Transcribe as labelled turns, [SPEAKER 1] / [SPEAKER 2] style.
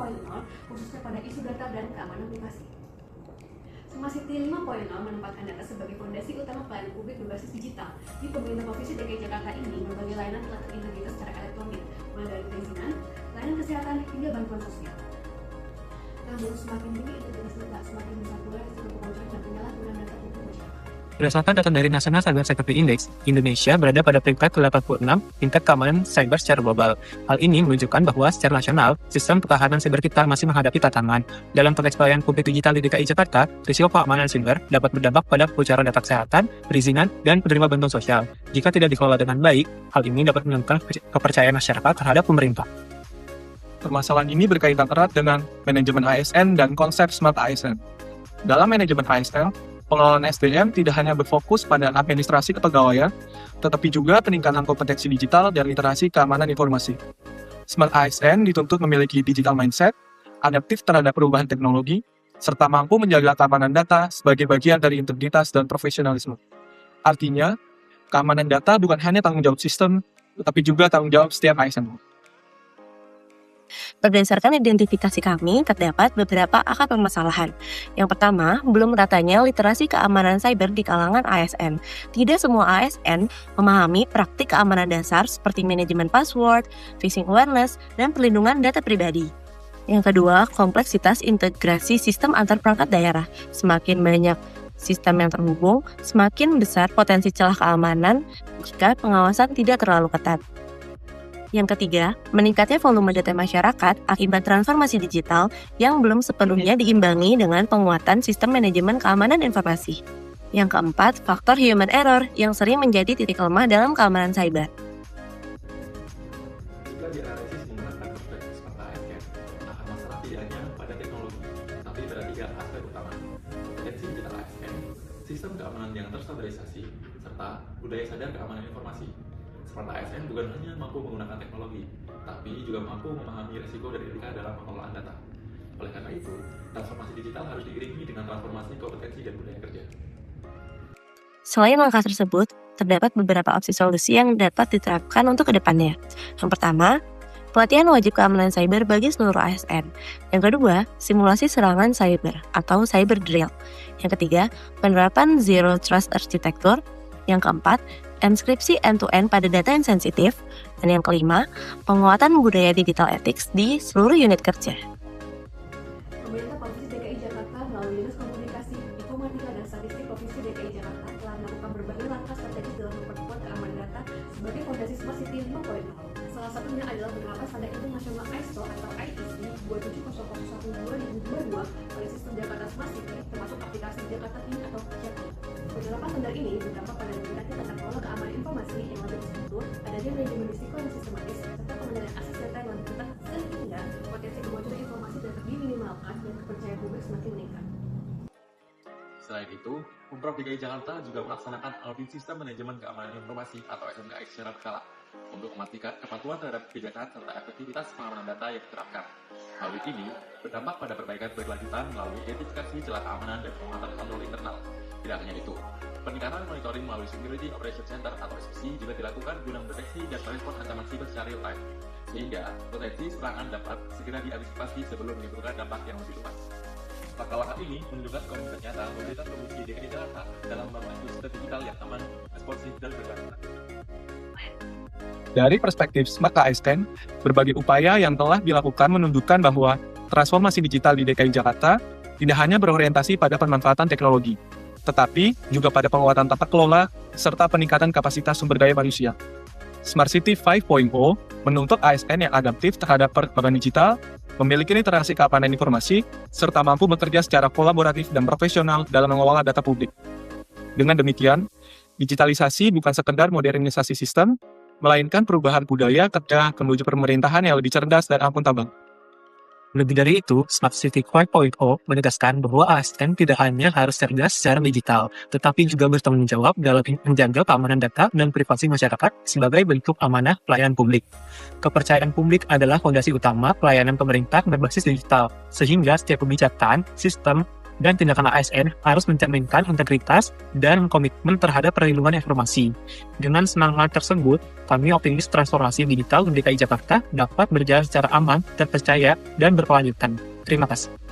[SPEAKER 1] 5.0, khususnya pada isu data dan keamanan privasi. Smart City 5.0 menempatkan data sebagai fondasi utama pelayanan publik berbasis digital. Di pemerintah Provinsi DKI Jakarta ini, berbagai layanan telah terintegrasi secara elektronik, mulai dari perizinan, layanan kesehatan, hingga bantuan sosial. Namun, semakin tinggi integritas data, semakin besar pula risiko kebocoran dan penyalahgunaan data publik masyarakat.
[SPEAKER 2] Berdasarkan data dari National Cyber Security Index, Indonesia berada pada peringkat ke-86 tingkat keamanan cyber secara global. Hal ini menunjukkan bahwa secara nasional, sistem pertahanan cyber kita masih menghadapi tantangan. Dalam konteks pelayanan publik digital di DKI Jakarta, risiko keamanan cyber dapat berdampak pada kebocoran data kesehatan, perizinan, dan penerima bantuan sosial. Jika tidak dikelola dengan baik, hal ini dapat menurunkan kepercayaan masyarakat terhadap pemerintah.
[SPEAKER 3] Permasalahan ini berkaitan erat dengan manajemen ASN dan konsep Smart ASN. Dalam manajemen ASN, pengelolaan SDM tidak hanya berfokus pada administrasi kepegawaian, tetapi juga peningkatan kompetensi digital dan literasi keamanan informasi. Smart ASN dituntut memiliki digital mindset, adaptif terhadap perubahan teknologi, serta mampu menjaga keamanan data sebagai bagian dari integritas dan profesionalisme. Artinya, keamanan data bukan hanya tanggung jawab sistem, tetapi juga tanggung jawab setiap ASN.
[SPEAKER 4] Berdasarkan identifikasi kami, terdapat beberapa akar permasalahan. Yang pertama, belum meratanya literasi keamanan cyber di kalangan ASN. Tidak semua ASN memahami praktik keamanan dasar seperti manajemen password, phishing awareness, dan perlindungan data pribadi. Yang kedua, kompleksitas integrasi sistem antar perangkat daerah. Semakin banyak sistem yang terhubung, semakin besar potensi celah keamanan jika pengawasan tidak terlalu ketat. Yang ketiga, meningkatnya volume data masyarakat akibat transformasi digital yang belum sepenuhnya diimbangi dengan penguatan sistem manajemen keamanan informasi. Yang keempat, faktor human error yang sering menjadi titik lemah dalam keamanan cyber.
[SPEAKER 5] Jika dianalisis menggunakan perspektif Smart ASN, akar masalah tidak hanya pada teknologi, tapi pada tiga aspek utama: kompetensi digital ASN, sistem keamanan yang terstandarisasi, serta budaya sadar keamanan informasi. Smart ASN bukan hanya mampu menggunakan teknologi, tapi juga mampu memahami risiko dan etika dalam pengelolaan data. Oleh karena itu, transformasi digital harus diiringi dengan transformasi kompetensi dan budaya kerja.
[SPEAKER 4] Selain langkah tersebut, terdapat beberapa opsi solusi yang dapat diterapkan untuk kedepannya. Yang pertama, pelatihan wajib keamanan cyber bagi seluruh ASN. Yang kedua, simulasi serangan cyber atau cyber drill. Yang ketiga, penerapan Zero Trust Architecture. Yang keempat, enskripsi end-to-end pada data yang sensitif. Dan yang kelima, penguatan budaya digital ethics di seluruh unit kerja.
[SPEAKER 1] Pemerintah Provinsi DKI Jakarta melalui Dinas Komunikasi, Informatika dan Statistik Provinsi DKI Jakarta telah melakukan berbagai langkah strategis dalam memperkuat keamanan data sebagai fondasi Smart City 5.0. Salah satunya adalah penerapan standar internasional ISO atau IEC 27001-2022 oleh sistem Jakarta Smart City, termasuk aplikasi Jakarta Kini atau JAKI. Penerapan standar ini berdampak pada meningkatnya tata kelola keamanan informasi yang lebih terstruktur, adanya manajemen risiko yang sistematis, serta pengendalian akses data yang lebih ketat, sehingga potensi kebocoran informasi dapat diminimalkan dan kepercayaan publik semakin meningkat.
[SPEAKER 5] Selain itu, Pemprov DKI Jakarta juga melaksanakan audit sistem manajemen keamanan informasi atau SMKX secara berkala untuk memastikan kepatuhan terhadap kebijakan serta efektivitas pengamanan data yang diterapkan. Audit ini berdampak pada perbaikan berkelanjutan melalui identifikasi celah keamanan dan penguatan kontrol internal. Tidak hanya itu, peningkatan monitoring melalui Security Operation Center atau SOC juga dilakukan guna mendeteksi dan merespon ancaman siber secara real time, sehingga potensi serangan dapat segera diantisipasi sebelum menimbulkan dampak yang lebih luas. Langkah-langkah ini menunjukkan komitmen nyata pemerintah Provinsi DKI Jakarta dalam membangun ekosistem digital yang aman, responsif, dan berkelanjutan.
[SPEAKER 3] Dari perspektif Smart ASN, berbagai upaya yang telah dilakukan menunjukkan bahwa transformasi digital di DKI Jakarta tidak hanya berorientasi pada pemanfaatan teknologi, tetapi juga pada penguatan tata kelola serta peningkatan kapasitas sumber daya manusia. Smart City 5.0 menuntut ASN yang adaptif terhadap perkembangan digital, memiliki literasi keamanan informasi, serta mampu bekerja secara kolaboratif dan profesional dalam mengelola data publik. Dengan demikian, digitalisasi bukan sekedar modernisasi sistem, melainkan perubahan budaya kerja menuju pemerintahan yang lebih cerdas dan akuntabel.
[SPEAKER 2] Lebih dari itu, Smart City 5.0 menegaskan bahwa ASN tidak hanya harus cerdas secara digital, tetapi juga bertanggung jawab dalam menjaga keamanan data dan privasi masyarakat sebagai bentuk amanah pelayanan publik. Kepercayaan publik adalah fondasi utama pelayanan pemerintah berbasis digital, sehingga setiap kebijakan, sistem, dan tindakan ASN harus mencerminkan integritas dan komitmen terhadap perlindungan informasi. Dengan semangat tersebut, kami optimis transformasi digital di DKI Jakarta dapat berjalan secara aman, terpercaya, dan berkelanjutan. Terima kasih.